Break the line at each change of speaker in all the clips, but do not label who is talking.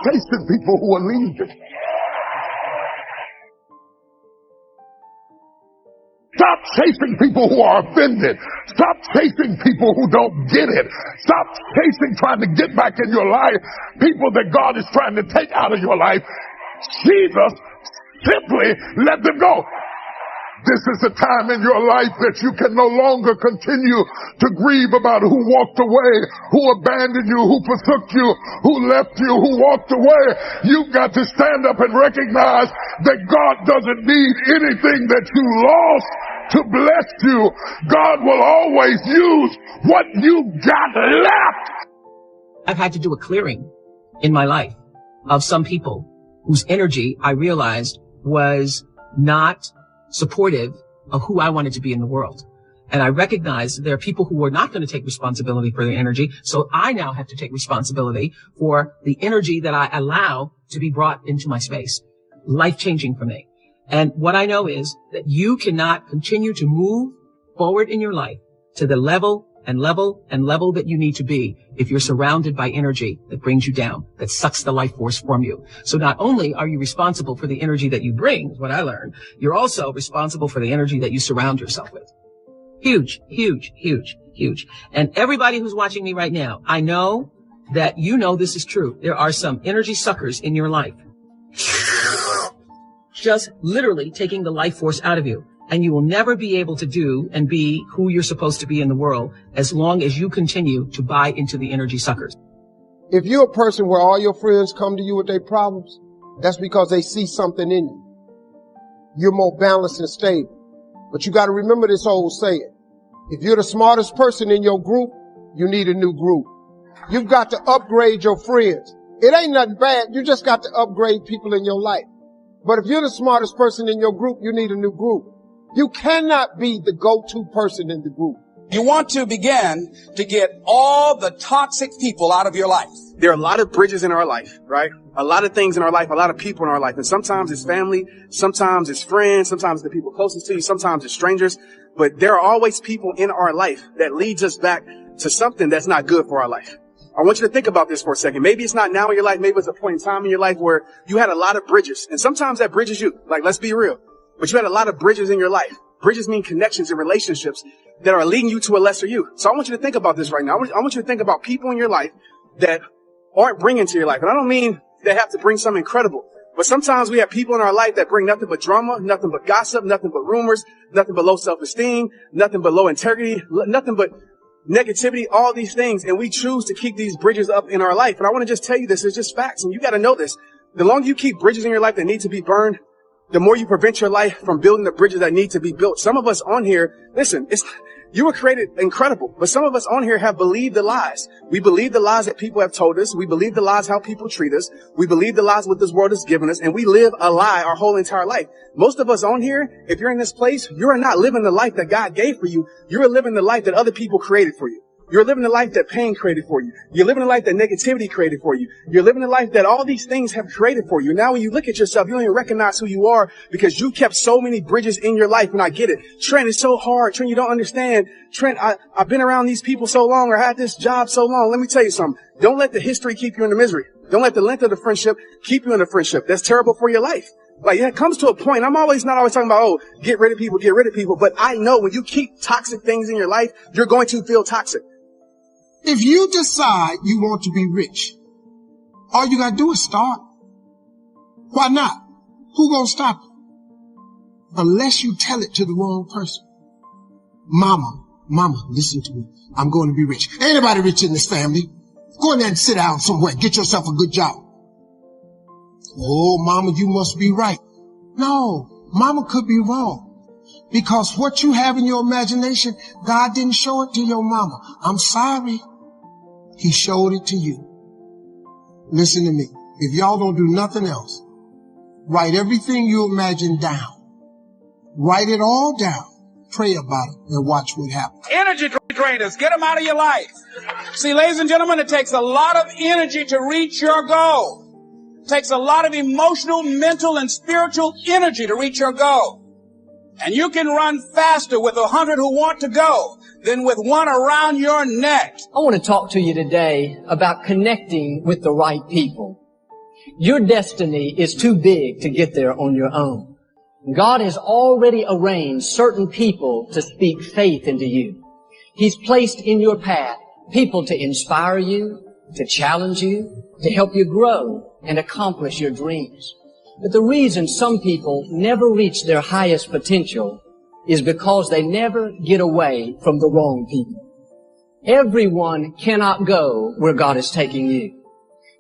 chasing people who are leaving. Stop chasing people who are offended. Stop chasing people who don't get it. Stop chasing, trying to get back in your life, people that God is trying to take out of your life. Jesus, simply let them go. This is a time in your life that you can no longer continue to grieve about who walked away, who abandoned you, who forsook you, who left you, who walked away. You've got to stand up and recognize that God doesn't need anything that you lost to bless you. God will always use what you got left.
I've had to do a clearing in my life of some people whose energy I realized was not supportive of who I wanted to be in the world. And I recognized that there are people who are not going to take responsibility for their energy. So I now have to take responsibility for the energy that I allow to be brought into my space. Life-changing for me. And what I know is that you cannot continue to move forward in your life to the level that you need to be if you're surrounded by energy that brings you down, that sucks the life force from you. So not only are you responsible for the energy that you bring, is what I learned, you're also responsible for the energy that you surround yourself with. Huge, huge, huge, huge. And everybody who's watching me right now, I know that you know this is true. There are some energy suckers in your life. Just literally taking the life force out of you. And you will never be able to do and be who you're supposed to be in the world as long as you continue to buy into the energy suckers.
If you're a person where all your friends come to you with their problems, that's because they see something in you. You're more balanced and stable. But you got to remember this old saying. If you're the smartest person in your group, you need a new group. You've got to upgrade your friends. It ain't nothing bad. You just got to upgrade people in your life. But if you're the smartest person in your group, you need a new group. You cannot be the go-to person in the group.
You want to begin to get all the toxic people out of your life.
There are a lot of bridges in our life, right? A lot of things in our life, a lot of people in our life. And sometimes it's family, sometimes it's friends, sometimes the people closest to you, sometimes it's strangers. But there are always people in our life that leads us back to something that's not good for our life. I want you to think about this for a second. Maybe it's not now in your life. Maybe it's a point in time in your life where you had a lot of bridges. And sometimes that bridges you. Like, let's be real. But you had a lot of bridges in your life. Bridges mean connections and relationships that are leading you to a lesser you. So I want you to think about this right now. I want you to think about people in your life that aren't bringing to your life. And I don't mean they have to bring something incredible. But sometimes we have people in our life that bring nothing but drama, nothing but gossip, nothing but rumors, nothing but low self-esteem, nothing but low integrity, nothing but negativity, all these things. And we choose to keep these bridges up in our life. And I want to just tell you this. It's just facts. And you got to know this. The longer you keep bridges in your life that need to be burned, the more you prevent your life from building the bridges that need to be built. Some of us on here, listen, you were created incredible, but some of us on here have believed the lies. We believe the lies that people have told us. We believe the lies how people treat us. We believe the lies what this world has given us, and we live a lie our whole entire life. Most of us on here, if you're in this place, you're not living the life that God gave for you. You're living the life that other people created for you. You're living the life that pain created for you. You're living the life that negativity created for you. You're living the life that all these things have created for you. Now when you look at yourself, you don't even recognize who you are because you kept so many bridges in your life. And I get it. Trent, it's so hard. Trent, you don't understand. Trent, I've been around these people so long or had this job so long. Let me tell you something. Don't let the history keep you in the misery. Don't let the length of the friendship keep you in the friendship. That's terrible for your life. Like, it comes to a point. I'm not always talking about, oh, get rid of people. But I know when you keep toxic things in your life, you're going to feel toxic.
If you decide you want to be rich, all you gotta do is start. Why not? Who gonna stop you? Unless you tell it to the wrong person. Mama, listen to me. I'm going to be rich. Ain't anybody rich in this family. Go in there and sit down somewhere. Get yourself a good job. Oh, mama, you must be right. No, mama could be wrong. Because what you have in your imagination, God didn't show it to your mama. I'm sorry. He showed it to you. Listen to me. If y'all don't do nothing else, write everything you imagine down. Write it all down. Pray about it and watch what happens.
Energy drainers, get them out of your life. See, ladies and gentlemen, it takes a lot of energy to reach your goal. It takes a lot of emotional, mental, and spiritual energy to reach your goal. And you can run faster with 100 who want to go than with one around your neck.
I want to talk to you today about connecting with the right people. Your destiny is too big to get there on your own. God has already arranged certain people to speak faith into you. He's placed in your path people to inspire you, to challenge you, to help you grow and accomplish your dreams. But the reason some people never reach their highest potential is because they never get away from the wrong people. Everyone cannot go where God is taking you.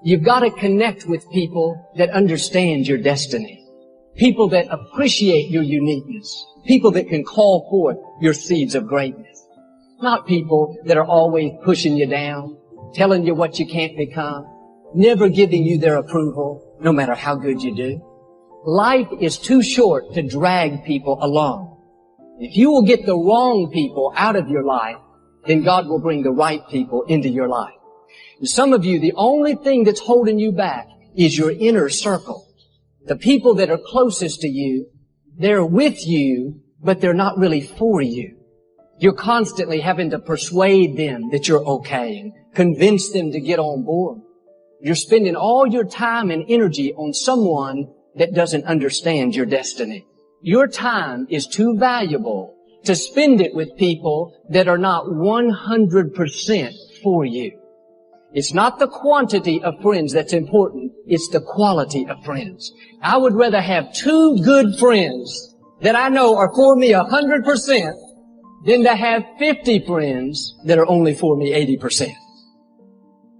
You've got to connect with people that understand your destiny, people that appreciate your uniqueness, people that can call forth your seeds of greatness, not people that are always pushing you down, telling you what you can't become, never giving you their approval, no matter how good you do. Life is too short to drag people along. If you will get the wrong people out of your life, then God will bring the right people into your life. And some of you, the only thing that's holding you back is your inner circle. The people that are closest to you, they're with you, but they're not really for you. You're constantly having to persuade them that you're okay and convince them to get on board. You're spending all your time and energy on someone that doesn't understand your destiny. Your time is too valuable to spend it with people that are not 100% for you. It's not the quantity of friends that's important. It's the quality of friends. I would rather have 2 good friends that I know are for me 100% than to have 50 friends that are only for me 80%.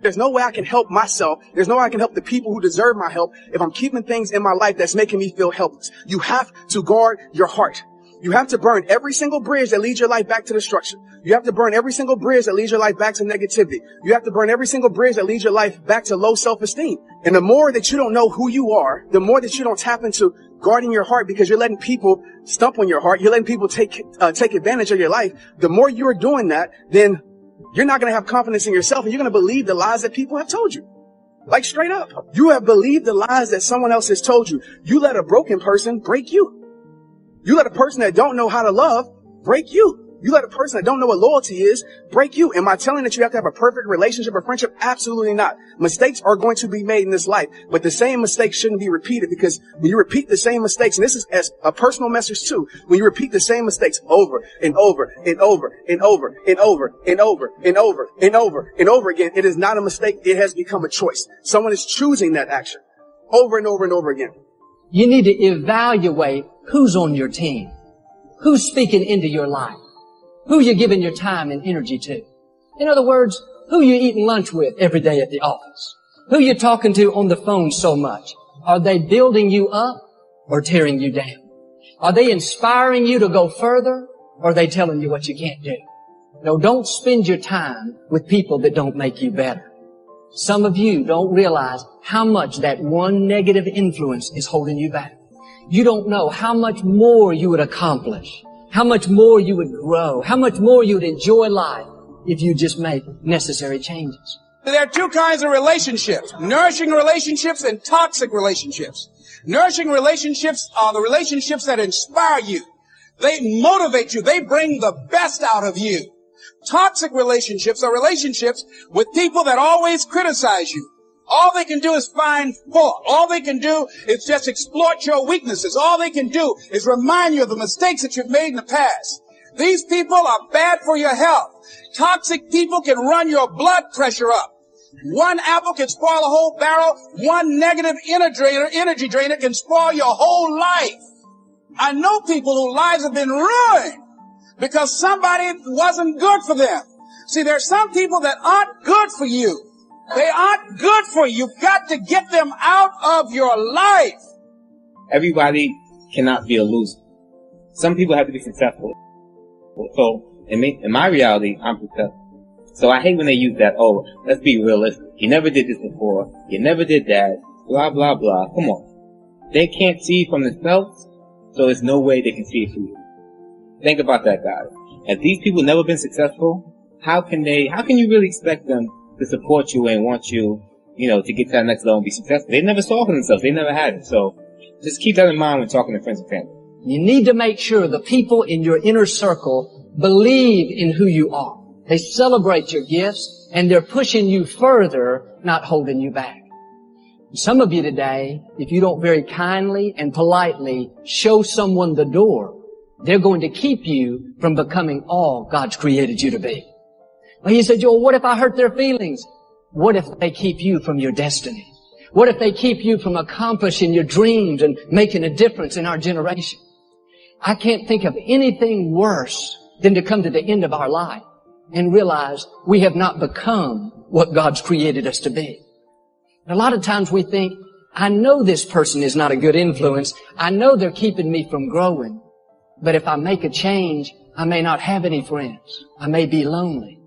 There's no way I can help myself. There's no way I can help the people who deserve my help if I'm keeping things in my life that's making me feel helpless. You have to guard your heart. You have to burn every single bridge that leads your life back to destruction. You have to burn every single bridge that leads your life back to negativity. You have to burn every single bridge that leads your life back to low self-esteem. And the more that you don't know who you are, the more that you don't tap into guarding your heart because you're letting people stump on your heart, you're letting people take advantage of your life, the more you're doing that, then you're not going to have confidence in yourself and you're going to believe the lies that people have told you. Like straight up. You have believed the lies that someone else has told you. You let a broken person break you. You let a person that don't know how to love break you. You let a person that don't know what loyalty is break you. Am I telling that you have to have a perfect relationship or friendship? Absolutely not. Mistakes are going to be made in this life, but the same mistakes shouldn't be repeated because when you repeat the same mistakes, and this is as a personal message too, when you repeat the same mistakes over and over and over and over and over and over and over and over and over again, it is not a mistake. It has become a choice. Someone is choosing that action over and over and over again.
You need to evaluate who's on your team, who's speaking into your life, who you're giving your time and energy to. In other words, who you eating lunch with every day at the office, who you're talking to on the phone so much. Are they building you up or tearing you down? Are they inspiring you to go further or are they telling you what you can't do? No, don't spend your time with people that don't make you better. Some of you don't realize how much that one negative influence is holding you back. You don't know how much more you would accomplish, how much more you would grow, how much more you would enjoy life if you just make necessary changes.
There are 2 kinds of relationships, nourishing relationships and toxic relationships. Nourishing relationships are the relationships that inspire you. They motivate you. They bring the best out of you. Toxic relationships are relationships with people that always criticize you. All they can do is find fault. All they can do is just exploit your weaknesses. All they can do is remind you of the mistakes that you've made in the past. These people are bad for your health. Toxic people can run your blood pressure up. One apple can spoil a whole barrel. One negative energy drainer can spoil your whole life. I know people whose lives have been ruined because somebody wasn't good for them. See, there are some people that aren't good for you. They aren't good for you. You've got to get them out of your life.
Everybody cannot be a loser. Some people have to be successful. So, in my reality, I'm successful. So I hate when they use that, oh, let's be realistic. You never did this before. You never did that. Blah, blah, blah. Come on. They can't see from themselves, so there's no way they can see it for you. Think about that, guys. If these people never been successful, how can you really expect them to support you and want you, to get to that next level and be successful? They never saw it for themselves. They never had it. So just keep that in mind when talking to friends and family.
You need to make sure the people in your inner circle believe in who you are. They celebrate your gifts and they're pushing you further, not holding you back. Some of you today, if you don't very kindly and politely show someone the door, they're going to keep you from becoming all God's created you to be. Well, you said, Joel, what if I hurt their feelings? What if they keep you from your destiny? What if they keep you from accomplishing your dreams and making a difference in our generation? I can't think of anything worse than to come to the end of our life and realize we have not become what God's created us to be. A lot of times we think, I know this person is not a good influence. I know they're keeping me from growing. But if I make a change, I may not have any friends. I may be lonely.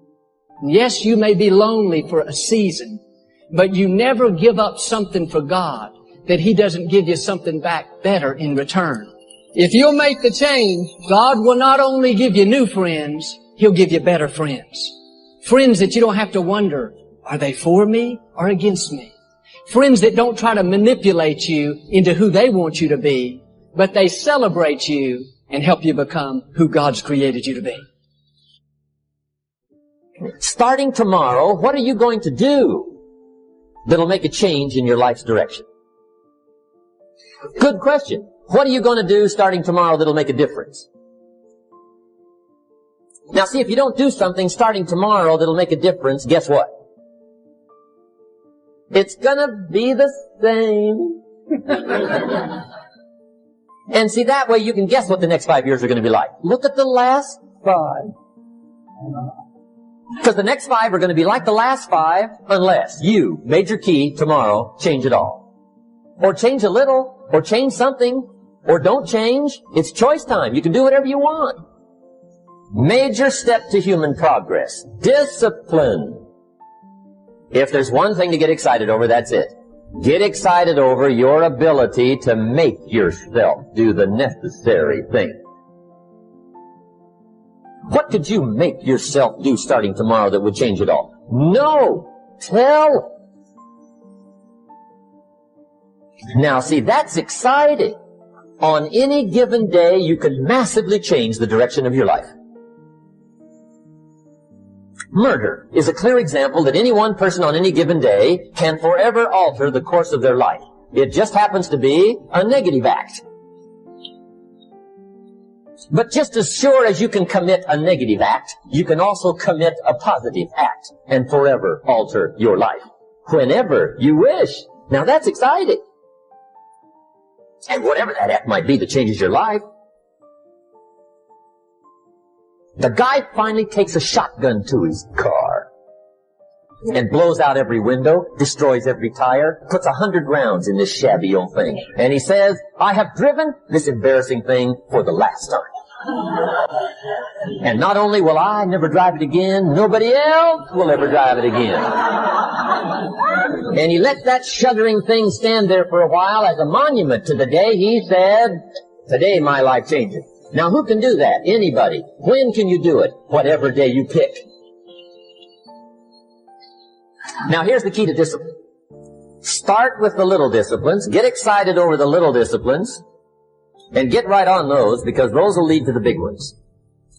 Yes, you may be lonely for a season, but you never give up something for God that He doesn't give you something back better in return. If you'll make the change, God will not only give you new friends, He'll give you better friends. Friends that you don't have to wonder, are they for me or against me? Friends that don't try to manipulate you into who they want you to be, but they celebrate you and help you become who God's created you to be.
Starting tomorrow, what are you going to do that'll make a change in your life's direction? Good question. What are you going to do starting tomorrow that'll make a difference? Now see, if you don't do something starting tomorrow that'll make a difference, guess what? It's gonna be the same. And see, that way you can guess what the next 5 years are going to be like. Look at the last 5. Because the next 5 are going to be like the last 5 unless you, major key, tomorrow, change it all. Or change a little, or change something, or don't change. It's choice time. You can do whatever you want. Major step to human progress. Discipline. If there's one thing to get excited over, that's it. Get excited over your ability to make yourself do the necessary thing. What could you make yourself do starting tomorrow that would change it all? No! Tell. Now see, that's exciting. On any given day, you can massively change the direction of your life. Murder is a clear example that any one person on any given day can forever alter the course of their life. It just happens to be a negative act. But just as sure as you can commit a negative act, you can also commit a positive act and forever alter your life. Whenever you wish. Now that's exciting. And whatever that act might be that changes your life. The guy finally takes a shotgun to his car and blows out every window, destroys every tire, puts 100 rounds in this shabby old thing. And he says, I have driven this embarrassing thing for the last time. And not only will I never drive it again, nobody else will ever drive it again. And he let that shuddering thing stand there for a while as a monument to the day he said, today my life changes. Now, who can do that? Anybody. When can you do it? Whatever day you pick. Now, here's the key to discipline. Start with the little disciplines. Get excited over the little disciplines. And get right on those, because those will lead to the big ones.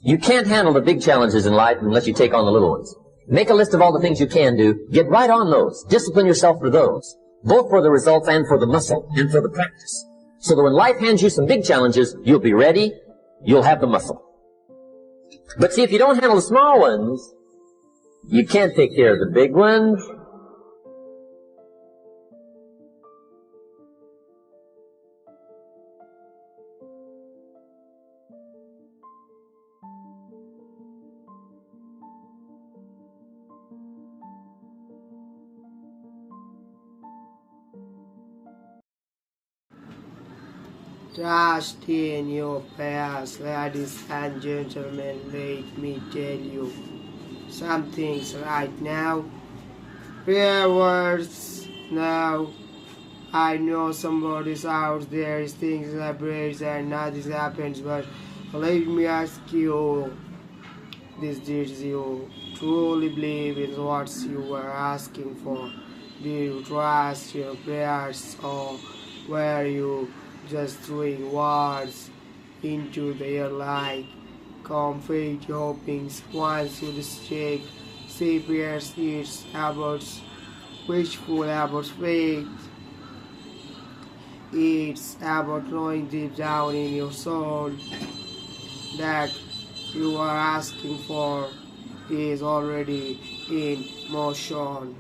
You can't handle the big challenges in life unless you take on the little ones. Make a list of all the things you can do. Get right on those. Discipline yourself for those. Both for the results and for the muscle and for the practice. So that when life hands you some big challenges, you'll be ready. You'll have the muscle. But see, if you don't handle the small ones, you can't take care of the big ones.
Trust in your prayers, ladies and gentlemen. Let me tell you some things right now. Prayer words now. I know somebody's out there is thinking that prayers and nothing happens, but let me ask you this: did you truly believe in what you were asking for? Did you trust your prayers, or were you just throwing words into the air like confetti hopings? Once you check, say prayers, it's about wishful, about faith, It's about knowing deep down in your soul that you are asking for is already in motion.